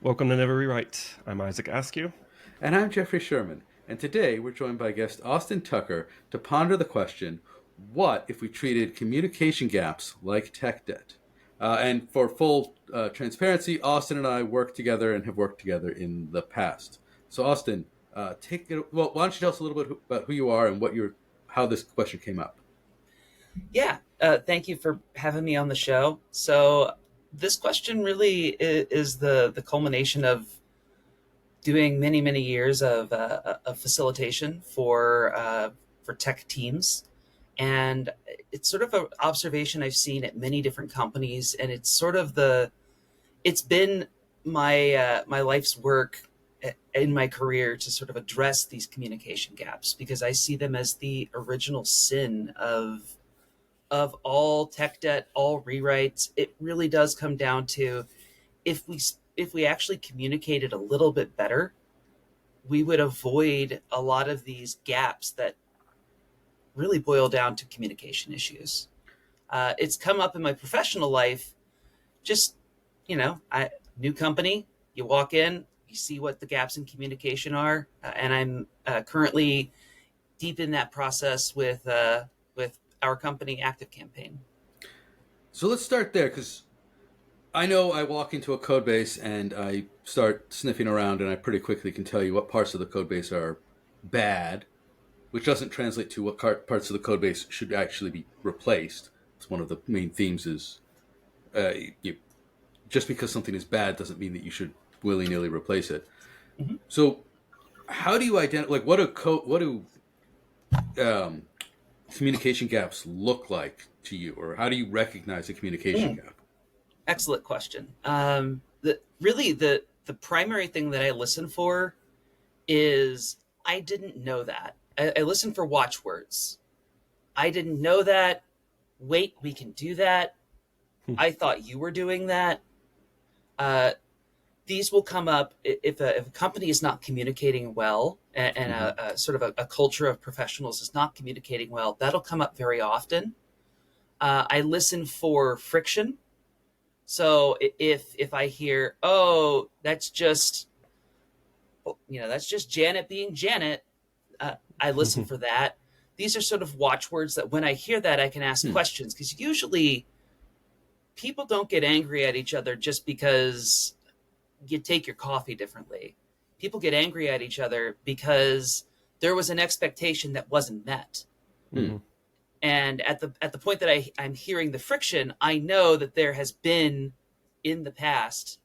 Welcome to Never Rewrite. I'm Isaac Askew. And I'm Jeffrey Sherman. And today we're joined by guest Austen Tucker to ponder the question, what if we treated communication gaps like tech debt? And for full transparency, Austin and I work together and have worked together in the past. So Austin, take it. Well, why don't you tell us a little bit about who you are and how this question came up? Yeah, thank you for having me on the show. So this question really is the culmination of doing many years of facilitation for tech teams, and it's sort of an observation I've seen at many different companies, and it's been my life's work in my career to sort of address these communication gaps because I see them as the original sin of all tech debt, all rewrites. It really does come down to if we if we actually communicated a little bit better, we would avoid a lot of these gaps that really boil down to communication issues. It's come up in my professional life. Just I new company, you walk in, you see what the gaps in communication are, and I'm currently deep in that process with our company Active Campaign. So let's start there because I know I walk into a code base and I start sniffing around and I pretty quickly can tell you what parts of the code base are bad, which doesn't translate to what parts of the code base should actually be replaced. It's one of the main themes is uh, you, just because something is bad doesn't mean that you should willy-nilly replace it. Mm-hmm. So how do you identify, like what do um, communication gaps look like to you, or how do you recognize a communication Mm. gap? Excellent question. The primary thing that I listen for is I didn't know that. I listen for watchwords. I didn't know that. Wait, we can do that. I thought you were doing that. Uh, these will come up if a company is not communicating well and Mm-hmm. a sort of a culture of professionals is not communicating well. That'll come up very often. I listen for friction. So if I hear, oh, that's just Janet being Janet, I listen for that. These are sort of watchwords that when I hear that, I can ask Hmm. questions because usually people don't get angry at each other just because you take your coffee differently. People get angry at each other because there was an expectation that wasn't met. Hmm. And at the point that I'm hearing the friction, I know that there has been in the past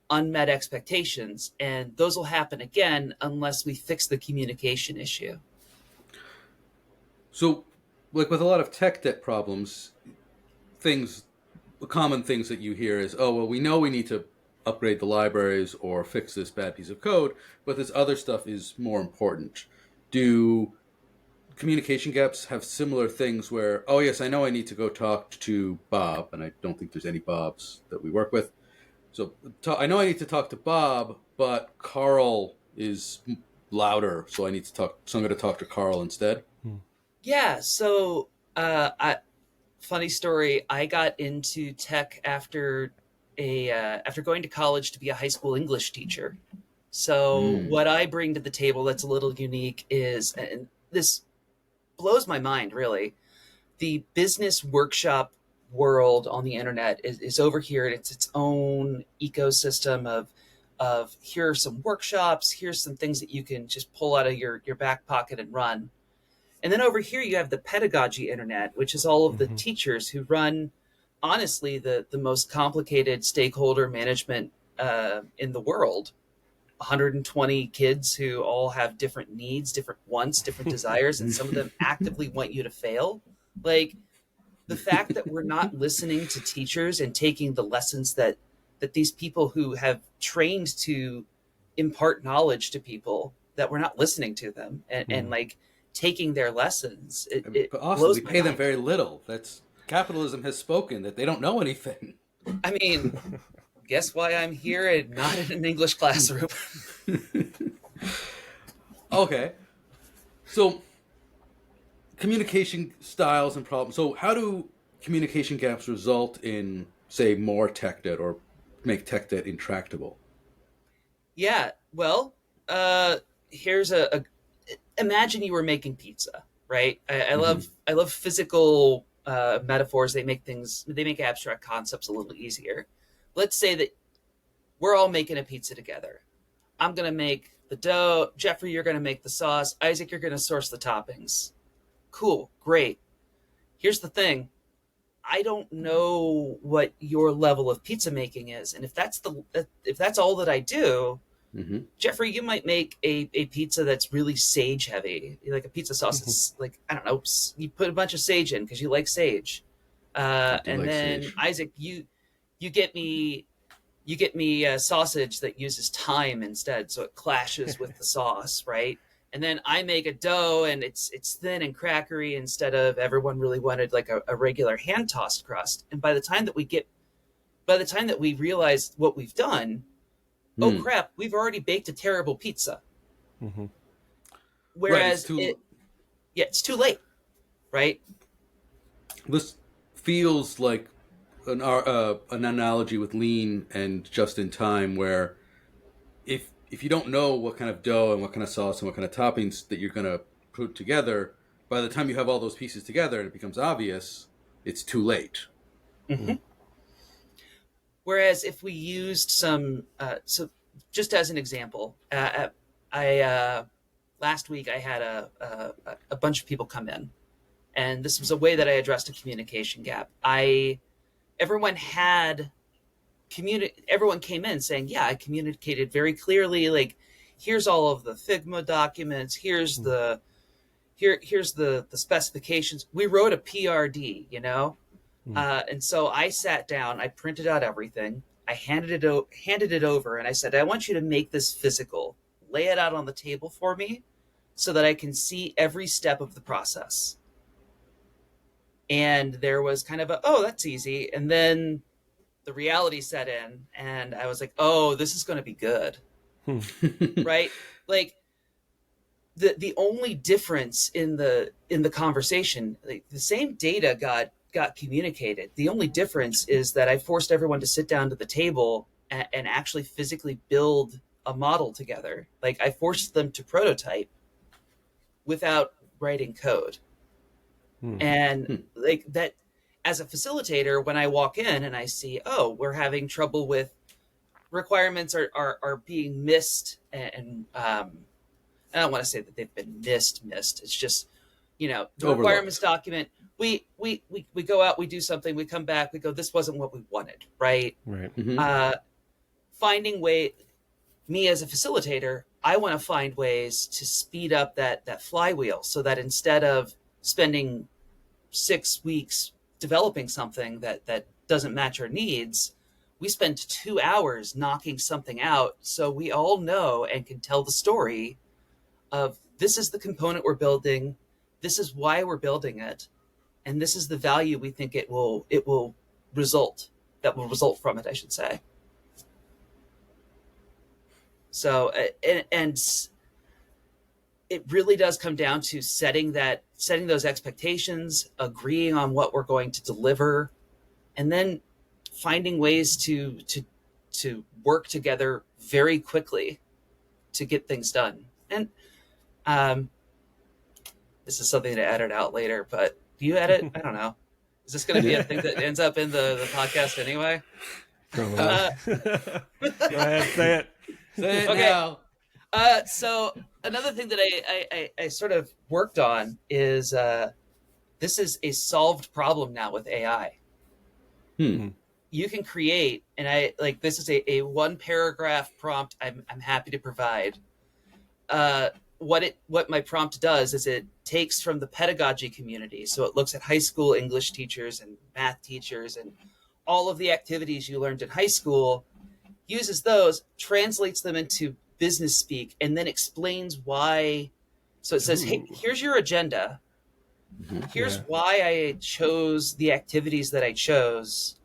unmet expectations, and those will happen again unless we fix the communication issue. So, like with a lot of tech debt problems, things, the common things that you hear is, oh, well, we know we need to upgrade the libraries or fix this bad piece of code, but this other stuff is more important. Do communication gaps have similar things where, oh, yes, I know I need to go talk to Bob, and I don't think there's any Bobs that we work with. So I know I need to talk to Bob, but Carl is louder, so I need to talk. So I'm going to talk to Carl instead. Yeah, so funny story. I got into tech after going to college to be a high school English teacher. So Mm. what I bring to the table that's a little unique is, and this blows my mind really, the business workshop world on the internet is over here and it's its own ecosystem of here are some workshops, here's some things that you can just pull out of your back pocket and run. And then over here you have the pedagogy internet, which is all of the teachers who run honestly the most complicated stakeholder management in the world. 120 kids who all have different needs, different wants, different desires, and some of them actively want you to fail. Like the fact that we're not listening to teachers and taking the lessons that these people who have trained to impart knowledge to people, that we're not listening to them and like taking their lessons, it But Austin, we blows my pay them mind. very little. That's capitalism has spoken that they don't know anything. I mean, guess why I'm here and not in an English classroom. Okay, so communication styles and problems. So how do communication gaps result in, say, more tech debt or make tech debt intractable? Yeah. Well, here's a imagine you were making pizza, right? Mm-hmm. I love physical metaphors. They make abstract concepts a little easier. Let's say that we're all making a pizza together. I'm gonna make the dough. Jeffrey, you're gonna make the sauce. Isaac, you're gonna source the toppings. Cool, great. Here's the thing. I don't know what your level of pizza making is, and if that's all that I do, Mm-hmm. Jeffrey, you might make a pizza that's really sage heavy, like a pizza sauce. Mhm. It's like, I don't know, you put a bunch of sage in because you like sage, I do and like then sage. Isaac, you get me a sausage that uses thyme instead, so it clashes with the sauce, right? And then I make a dough, and it's thin and crackery instead of everyone really wanted like a regular hand tossed crust. And by the time that we realize what we've done, oh Hmm. crap, we've already baked a terrible pizza. Mhm. Right. It's Whereas too. it's too late, right? This feels like an analogy with lean and just in time, where if you don't know what kind of dough and what kind of sauce and what kind of toppings that you're going to put together, by the time you have all those pieces together and it becomes obvious, it's too late. Mm-hmm. Whereas if we used so just as an example, I last week I had a bunch of people come in, and this was a way that I addressed a communication gap. I everyone had everyone came in saying, yeah, I communicated very clearly, like, here's all of the Figma documents, here's the specifications. We wrote a PRD, and so I sat down, I printed out everything, I handed it over, and I said, I want you to make this physical, lay it out on the table for me, so that I can see every step of the process. And there was kind of oh, that's easy, and then the reality set in, and I was like, oh, this is going to be good, Hmm. right? Like, the only difference in the conversation, like, the same data got communicated. The only difference is that I forced everyone to sit down to the table and actually physically build a model together. Like, I forced them to prototype without writing code. Hmm. And like that, as a facilitator, when I walk in and I see, oh, we're having trouble with requirements are being missed, and I don't want to say that they've been missed. It's just, the requirements Overlooked. document. We go out, we do something, we come back, we go, this wasn't what we wanted, right? Right. Mm-hmm. Uh, Finding way, me as a facilitator, I want to find ways to speed up that flywheel, so that instead of spending 6 weeks developing something that doesn't match our needs, we spend 2 hours knocking something out, so we all know and can tell the story of, this is the component we're building, this is why we're building it, and this is the value we think it will result that will result from it, I should say. So and it really does come down to setting those expectations, agreeing on what we're going to deliver, and then finding ways to work together very quickly to get things done. And um, this is something to edit out later, but do you edit? I don't know. Is this going to be a thing that ends up in the podcast anyway? Probably. Uh, Go ahead, say it. Say it Okay. now. So another thing that I sort of worked on is this is a solved problem now with AI. Hmm. You can create, and I like, this is a one paragraph prompt I'm happy to provide. What my prompt does is it takes from the pedagogy community, so it looks at high school English teachers and math teachers and all of the activities you learned in high school, uses those, translates them into business speak, and then explains why. So it says, hey, Ooh. here's your agenda. Here's Yeah. why I chose the activities that I chose.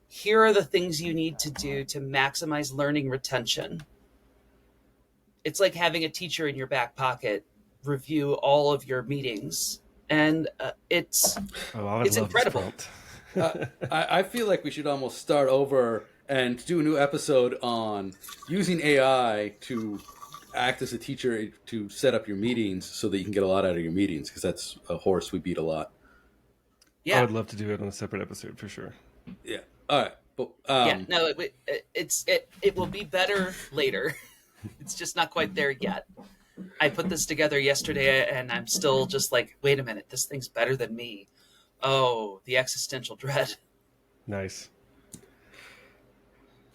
Here are the things you need to do to maximize learning retention. It's like having a teacher in your back pocket review all of your meetings, and it's Oh, I would love incredible. this prompt. I feel like we should almost start over and to do a new episode on using AI to act as a teacher to set up your meetings so that you can get a lot out of your meetings, because that's a horse we beat a lot. Yeah. I would love to do it on a separate episode for sure. Yeah. All right. But, Yeah, no, it will be better later. It's just not quite there yet. I put this together yesterday, and I'm still just like, wait a minute, this thing's better than me. Oh, the existential dread. Nice.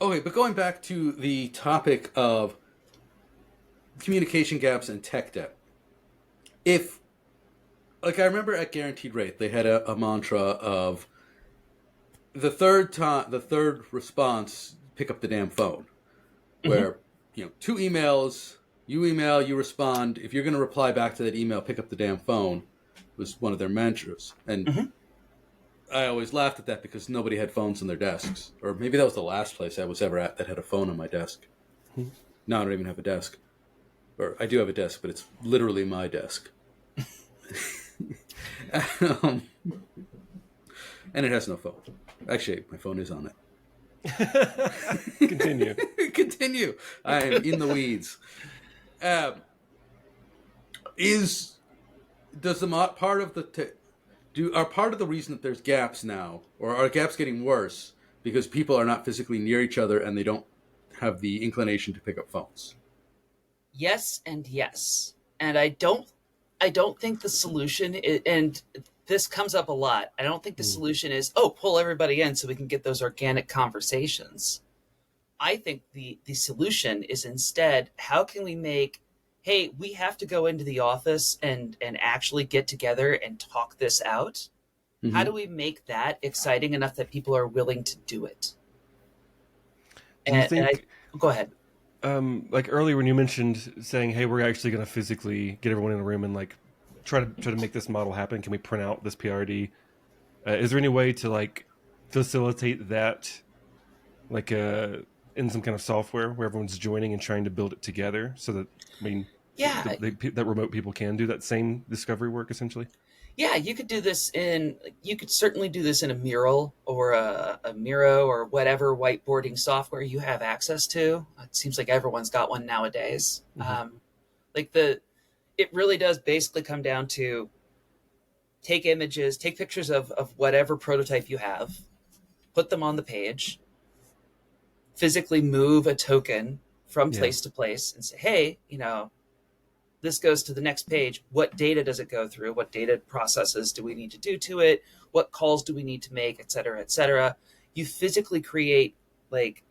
Okay, but going back to the topic of communication gaps and tech debt. If, like, I remember at Guaranteed Rate, they had a mantra of the third response, pick up the damn phone. Where, 2 emails, you email, you respond. If you're going to reply back to that email, pick up the damn phone, was one of their mantras. And I always laughed at that because nobody had phones on their desks. Or maybe that was the last place I was ever at that had a phone on my desk. Now I don't even have a desk. Or I do have a desk, but it's literally my desk. And it has no phone. Actually, my phone is on it. Continue. Continue. I am in the weeds. Part of the reason that there's gaps now, or are gaps getting worse because people are not physically near each other and they don't have the inclination to pick up phones? Yes and yes. And I don't think the solution is, and this comes up a lot. I don't think the solution is, pull everybody in so we can get those organic conversations. I think the solution is instead, how can we make, hey, we have to go into the office and actually get together and talk this out. Mm-hmm. How do we make that exciting enough that people are willing to do it? Go ahead. Like earlier when you mentioned saying, hey, we're actually going to physically get everyone in a room and like try to make this model happen. Can we print out this PRD? Is there any way to like facilitate that, like in some kind of software where everyone's joining and trying to build it together so that, that remote people can do that same discovery work essentially? Yeah, you could certainly do this in a Mural or a Miro or whatever whiteboarding software you have access to. It seems like everyone's got one nowadays. Mm-hmm. It really does basically come down to take pictures of whatever prototype you have, put them on the page, physically move a token from place to place and say, hey, this goes to the next page. What data does it go through? What data processes do we need to do to it? What calls do we need to make, et cetera, et cetera? You physically create like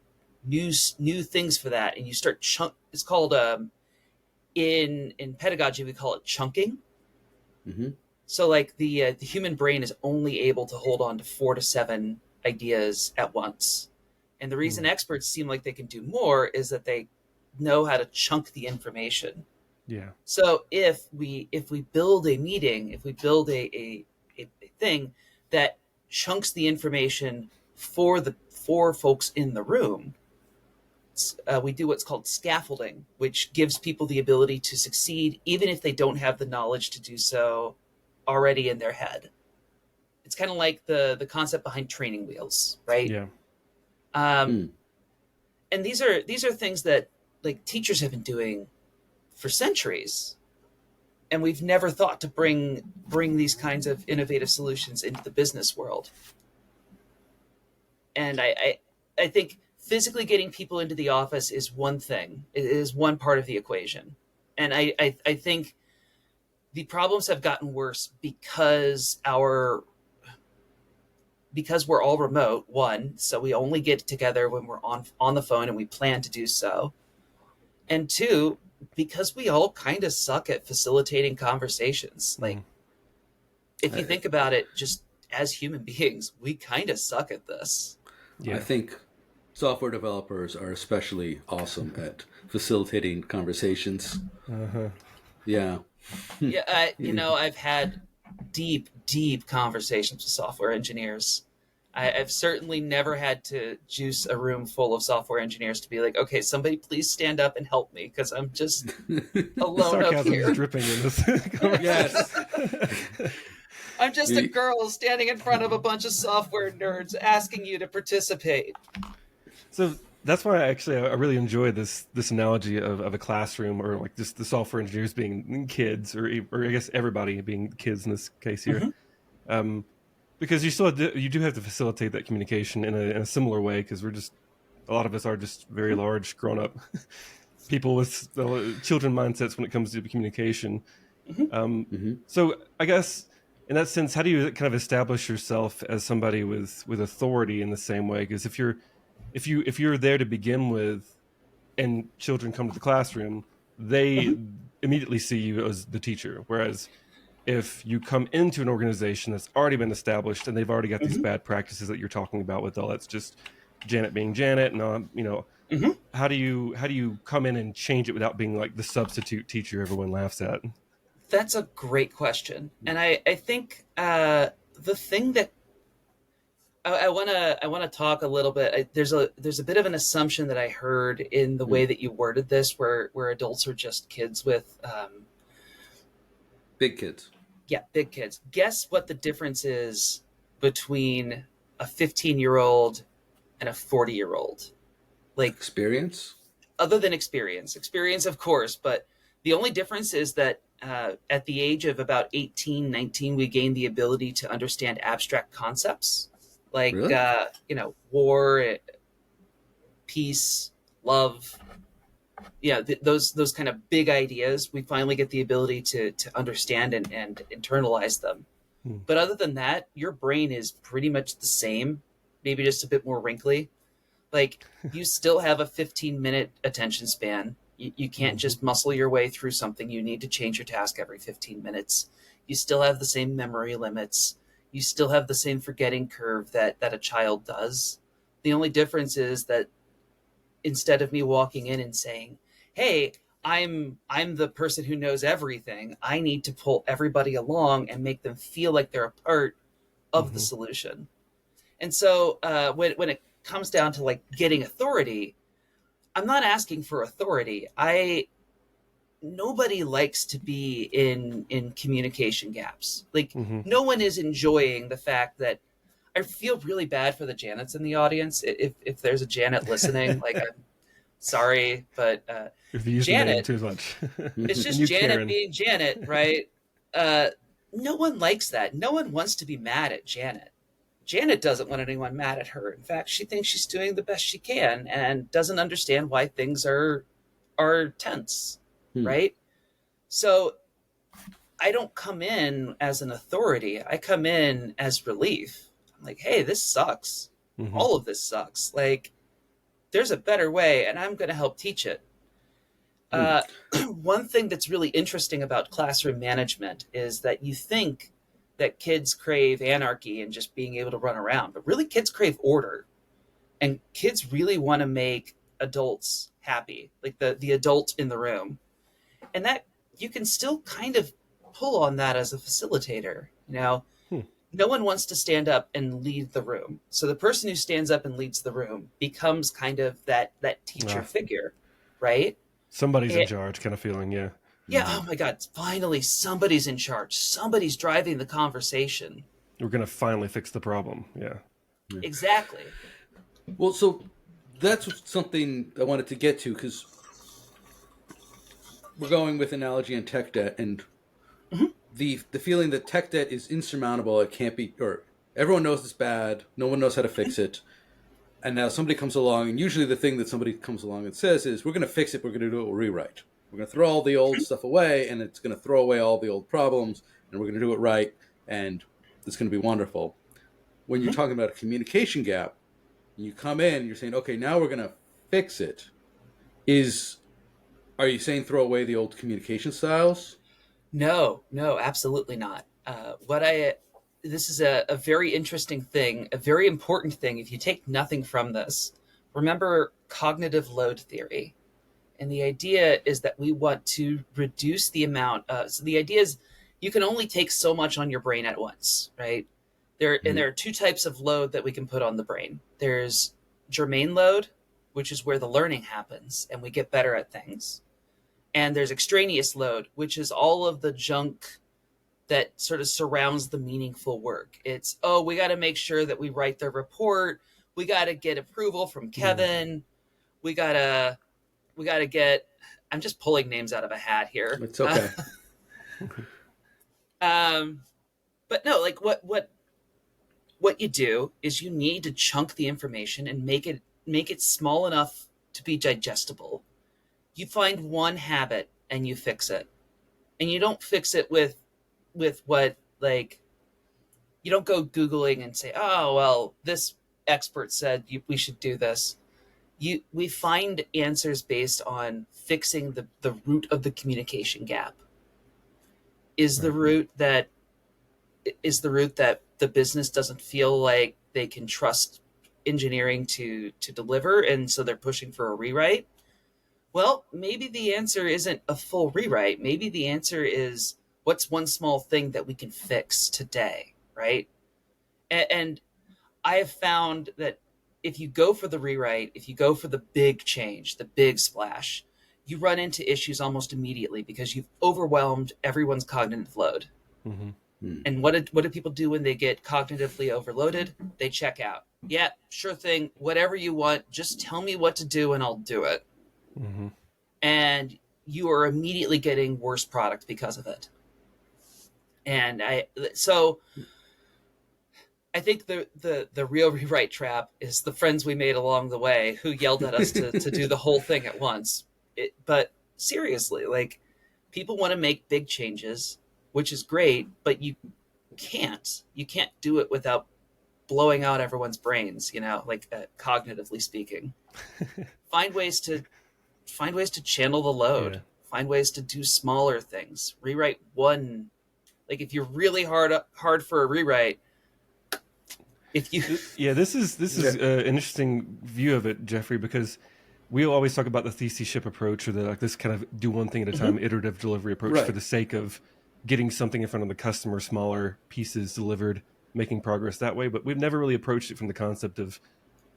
new things for that. And you start it's called, in pedagogy, we call it chunking. Mm-hmm. So like the human brain is only able to hold on to 4 to 7 ideas at once. And the reason experts seem like they can do more is that they know how to chunk the information. Yeah. So if we build a meeting, if we build a thing that chunks the information for folks in the room, we do what's called scaffolding, which gives people the ability to succeed even if they don't have the knowledge to do so already in their head. It's kind of like the concept behind training wheels, right? Yeah. And these are things that like teachers have been doing for centuries, and we've never thought to bring these kinds of innovative solutions into the business world. And I think physically getting people into the office is one thing. It is one part of the equation. And I think the problems have gotten worse because we're all remote, one, so we only get together when we're on the phone and we plan to do so. And two, because we all kind of suck at facilitating conversations. Like, if you think about it, just as human beings, we kind of suck at this. Yeah. I think software developers are especially awesome at facilitating conversations. Uh-huh. Yeah. Yeah, I've had deep conversations with software engineers. I've certainly never had to juice a room full of software engineers to be like, okay, somebody please stand up and help me because I'm just alone up here. Is dripping in this. Yes. I'm just a girl standing in front of a bunch of software nerds asking you to participate. So that's why I really enjoy this analogy of a classroom, or like just the software engineers being kids, or I guess everybody being kids in this case here. Hmm. Um, because you do have to facilitate that communication in a similar way, because we're just a lot of us are just very large grown up people with children mindsets when it comes to communication. Hmm. Um, Hmm. so I guess in that sense, how do you kind of establish yourself as somebody with authority in the same way? Because if you're there to begin with, and children come to the classroom, they Hmm. immediately see you as the teacher. Whereas if you come into an organization that's already been established and they've already got these Hmm. bad practices that you're talking about with, oh, that's just Janet being Janet, and Hmm. how do you come in and change it without being like the substitute teacher everyone laughs at? That's a great question, and I think the thing that I want to talk a little bit. There's a bit of an assumption that I heard in the way Mm. that you worded this, where adults are just kids with Big kids. yeah, big kids. Guess what the difference is between a 15-year-old and a 40-year-old? Like, Experience. other than experience, of course, but the only difference is that at the age of about 18, 19, we gain the ability to understand abstract concepts like, Really? war, peace, love. Yeah, those kind of big ideas. We finally get the ability to understand and internalize them. Hmm. But other than that, your brain is pretty much the same, maybe just a bit more wrinkly. Like, you still have a 15-minute attention span. You can't Mhm. just muscle your way through something. You need to change your task every 15 minutes. You still have the same memory limits. You still have the same forgetting curve that a child does. The only difference is that instead of me walking in and saying, "Hey, I'm the person who knows everything," I need to pull everybody along and make them feel like they're a part of the Mhm. solution. And so when it comes down to like getting authority, I'm not asking for authority. I Nobody likes to be in communication gaps. Like, Mhm. no one is enjoying the fact that I feel really bad for the Janets in the audience. If there's a Janet listening, like, I'm sorry, but If you use the name Janet, too much, it's and just you, Janet Karen. being Janet, right? Uh, no one likes that. No one wants to be mad at Janet. Janet doesn't want anyone mad at her. In fact, she thinks she's doing the best she can and doesn't understand why things are tense, Hmm. right? So I don't come in as an authority. I come in as relief. I'm like, hey, this sucks. Hmm. All of this sucks. Like, there's a better way, and I'm going to help teach it. Hmm. Uh, One thing that's really interesting about classroom management is that you think that kids crave anarchy and just being able to run around, but really kids crave order, and kids really want to make adults happy, like the adult in the room, and that you can still kind of pull on that as a facilitator. Hmm. No one wants to stand up and lead the room, so the person who stands up and leads the room becomes kind of that teacher Ah, figure, right? somebody's in And, charge, kind of feeling. Yeah. yeah, Hmm. oh my God, finally somebody's in charge. Somebody's driving the conversation. We're gonna finally fix the problem. Yeah. Exactly. Well, so that's something I wanted to get to because we're going with analogy and tech debt, and Mhm. the feeling that tech debt is insurmountable. It can't be, or everyone knows it's bad. No one knows how to fix it. And now somebody comes along, and usually the thing that somebody comes along and says is, "We're going to fix it. We're going to do it. Rewrite. We're going to throw all the old stuff away, and it's going to throw away all the old problems, and we're going to do it right, and it's going to be wonderful." When you're Mhm. talking about a communication gap, and you come in, and you're saying, "Okay, now we're going to fix it." Is Are you saying throw away the old communication styles? No, no, absolutely not. What I This is a very interesting thing, a very important thing. If you take nothing from this, remember cognitive load theory. And the idea is that we want to reduce the amount. So the idea is you can only take so much on your brain at once, right? Mm-hmm. There are two types of load that we can put on the brain. There's germane load, which is where the learning happens and we get better at things. And there's extraneous load, which is all of the junk that sort of surrounds the meaningful work. It's, oh, we got to make sure that we write the report. we got to get approval from Kevin. We gotta get. I'm just pulling names out of a hat here. It's okay. But no, like what you do is you need to chunk the information and make it small enough to be digestible. You find one habit and you fix it, and you don't fix it with what, like, you don't go Googling and say, oh well, this expert said we should do this. We find answers based on fixing the root of the communication gap. Is the root that the business doesn't feel like they can trust engineering to deliver, and so they're pushing for a rewrite? Well, maybe the answer isn't a full rewrite. Maybe the answer is, what's one small thing that we can fix today, right? And I have found that if you go for the rewrite, if you go for the big change, the big splash, you run into issues almost immediately because you've overwhelmed everyone's cognitive load. Mm-hmm. And what do people do when they get cognitively overloaded? They check out. Yeah, sure thing. Whatever you want, just tell me what to do and I'll do it. Mm-hmm. And you are immediately getting worse product because of it. And I think the real rewrite trap is the friends we made along the way who yelled at us to do the whole thing at once. But seriously, like, people want to make big changes, which is great, but you can't do it without blowing out everyone's brains, like, cognitively speaking. Find ways to channel the load. Yeah. Find ways to do smaller things. Rewrite one. Like, if you're really hard for a rewrite, this is an interesting view of it, Jeffrey, because we always talk about the thesis ship approach, or this kind of do one thing at a time, iterative delivery approach, for the sake of getting something in front of the customer, smaller pieces delivered, making progress that way. But we've never really approached it from the concept of,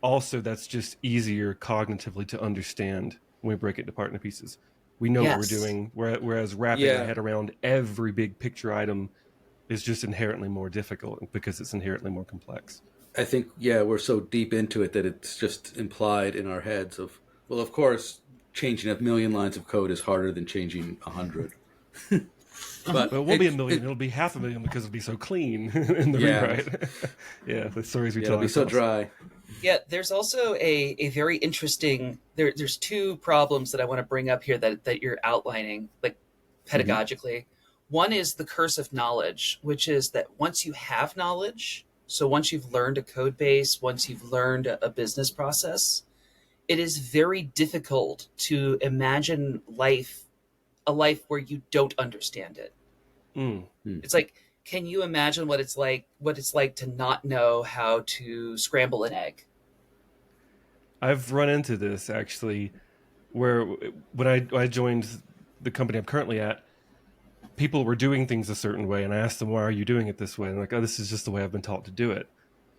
also, that's just easier cognitively to understand when we break it apart into pieces. We know what we're doing, whereas wrapping our head around every big picture item is just inherently more difficult because it's inherently more complex. I think, we're so deep into it that it's just implied in our heads of, well, of course, changing 1,000,000 lines of code is harder than changing 100. But it won't be 1,000,000. It'll be 500,000 because it'll be so clean in the rewrite. The stories we tell. It'll be so dry. Yeah, there's also a very interesting. There's two problems that I want to bring up here that you're outlining, like, pedagogically. One is the curse of knowledge, which is that once you have knowledge, so once you've learned a code base, once you've learned a business process, it is very difficult to imagine a life where you don't understand it. It's like, can you imagine what it's like to not know how to scramble an egg? I've run into this, actually, where when I joined the company I'm currently at, people were doing things a certain way, and I asked them, why are you doing it this way? And like, oh, this is just the way I've been taught to do it.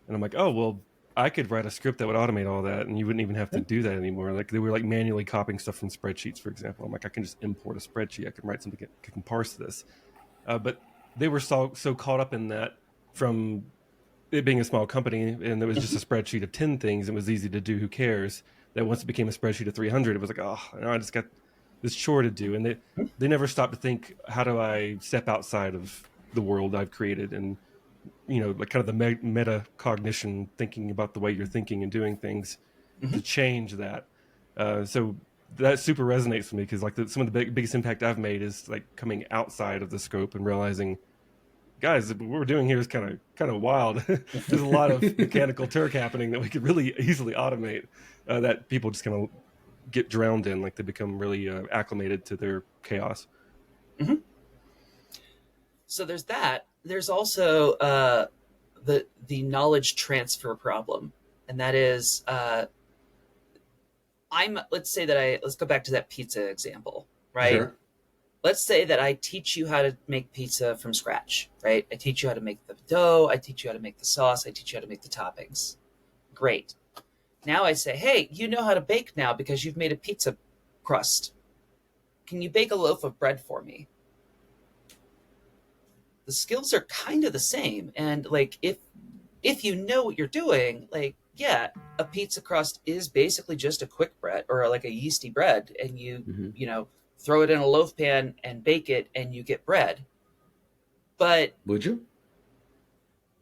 And I'm like, oh, well, I could write a script that would automate all that, and you wouldn't even have to do that anymore. Like, they were like manually copying stuff from spreadsheets, for example. I'm like, I can just import a spreadsheet. I can write something that can parse this. But they were so caught up in that from it being a small company, and there was just a spreadsheet of 10 things. It was easy to do. Who cares? That once it became a spreadsheet of 300, it was like, oh, I just got this chore to do. And they never stopped to think, how do I step outside of the world I've created? And, like, kind of the metacognition, thinking about the way you're thinking and doing things to change that. So that super resonates with me, because like some of the biggest impact I've made is like coming outside of the scope and realizing, guys, what we're doing here is kind of wild. There's a lot of mechanical Turk happening that we could really easily automate, that people just kind of get drowned in, like they become really acclimated to their chaos. Mm-hmm. So there's that. There's also the knowledge transfer problem, and that is, let's go back to that pizza example, right? Sure. Let's say that I teach you how to make pizza from scratch, right? I teach you how to make the dough. I teach you how to make the sauce. I teach you how to make the toppings. Great. Now I say, hey, you know how to bake now because you've made a pizza crust. Can you bake a loaf of bread for me? The skills are kind of the same. And like, if you know what you're doing, like, yeah, a pizza crust is basically just a quick bread or like a yeasty bread, and Hmm. you know, throw it in a loaf pan and bake it, and you get bread. But Would you?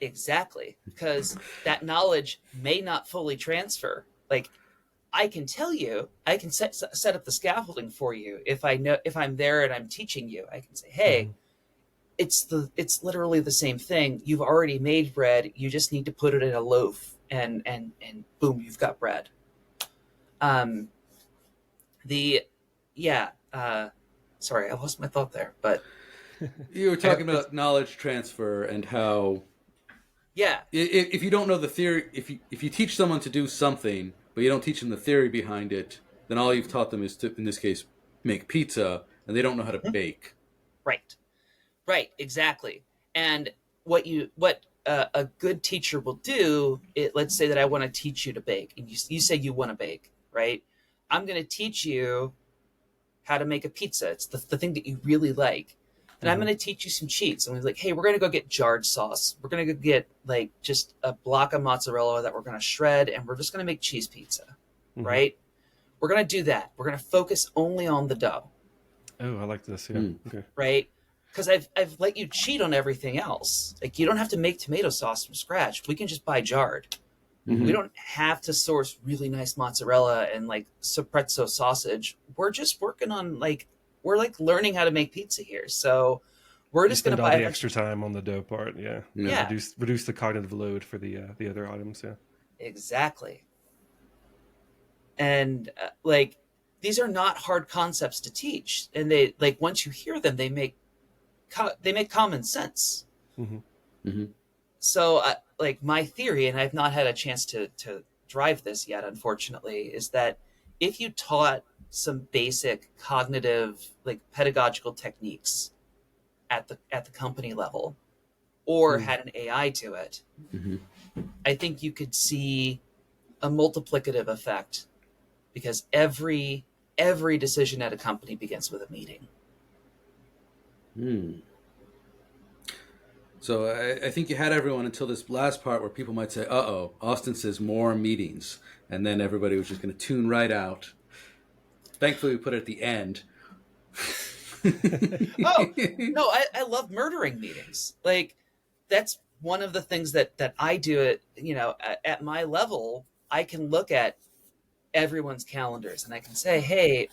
exactly, because that knowledge may not fully transfer. Like I can tell you, I can set up the scaffolding for you if I know if I'm there and I'm teaching you. I can say, hey, Mhm. it's literally the same thing. You've already made bread. You just need to put it in a loaf, and boom, you've got bread. Um, the yeah. Sorry, I lost my thought there, but You were I, talking it's about knowledge transfer and how yeah, if you don't know the theory, if you teach someone to do something, but you don't teach them the theory behind it, then all you've taught them is to, in this case, make pizza, and they don't know how to bake. right, right, exactly. And what a good teacher will do, let's say that I want to teach you to bake, and you say you want to bake, right? I'm going to teach you how to make a pizza. It's the thing that you really like. And I'm mhm. going to teach you some cheats. And we're like, hey, we're going to go get jarred sauce. We're going to go get like just a block of mozzarella that we're going to shred, and we're just going to make cheese pizza, Mhm. right? We're going to do that. We're going to focus only on the dough, Oh, I like this. Yeah. Hmm. Okay. right? Because I've let you cheat on everything else. Like you don't have to make tomato sauce from scratch. We can just buy jarred. We Hmm. Mhm. don't have to source really nice mozzarella and like soprezzo sausage. We're just working on like we're like learning how to make pizza here. So we're You just gonna spend all buy a the bunch extra of time on the dough part. Yeah. Yeah. yeah, Reduce the cognitive load for the other items. Yeah. exactly. And like these are not hard concepts to teach, and they like once you hear them, they make common sense. Mhm. Hmm. So like my theory, and I've not had a chance to drive this yet, unfortunately, is that if you taught some basic cognitive like pedagogical techniques at the company level or Hmm. had an AI to it, Hmm. I think you could see a multiplicative effect because every decision at a company begins with a meeting. Hmm. So I think you had everyone until this last part where people might say, "Uh oh, Austin says more meetings," and then everybody was just going to tune right out. Thankfully, we put it at the end. Oh no, I love murdering meetings. Like that's one of the things that I do it. You know, at my level, I can look at everyone's calendars and I can say, hey,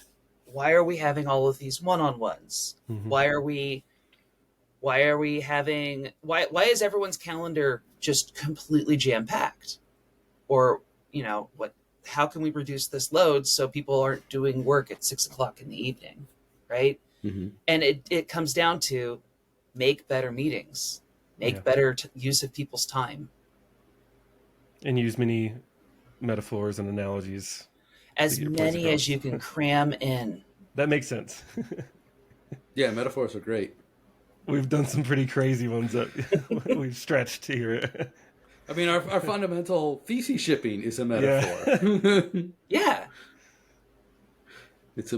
why are we having all of these one-on-ones? Mhm. Why are we having why is everyone's calendar just completely jam-packed? Or, you know, what how can we reduce this load so people aren't doing work at 6 o'clock in the evening? Right. Hmm. And it comes down to make better meetings, Yeah. make better use of people's time, And use many metaphors and analogies to as get your points many as across. you can cram in. That makes sense. Yeah, metaphors are great. We've done some pretty crazy ones that we've stretched here. I mean, our fundamental thesis shipping is a Yeah. metaphor. Yeah, It's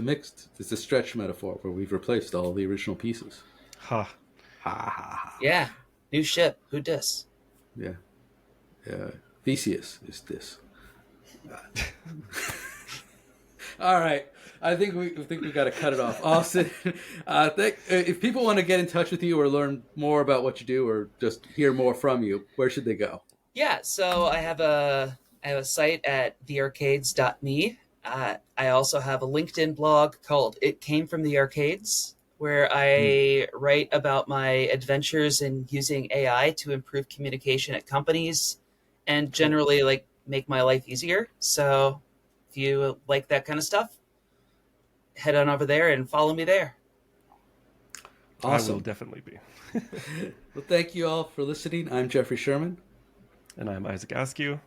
a stretch metaphor where we've replaced all the original pieces. Ha. Ha ha ha. yeah. New ship. Who dis? Yeah. Theseus is this. All right. I think we got to cut it off. Austin, if people want to get in touch with you or learn more about what you do or just hear more from you, where should they go? Yeah, so I have a site at thearcades.me. I also have a LinkedIn blog called It Came from the Arcades, where Hmm. I write about my adventures in using AI to improve communication at companies and Cool. generally like make my life easier. So if you like that kind of stuff, head on over there and follow me there. I will Awesome. definitely be. Well, thank you all for listening. I'm Jeffrey Sherman. And I'm Isaac Askew,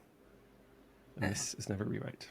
and this is Never Rewrite.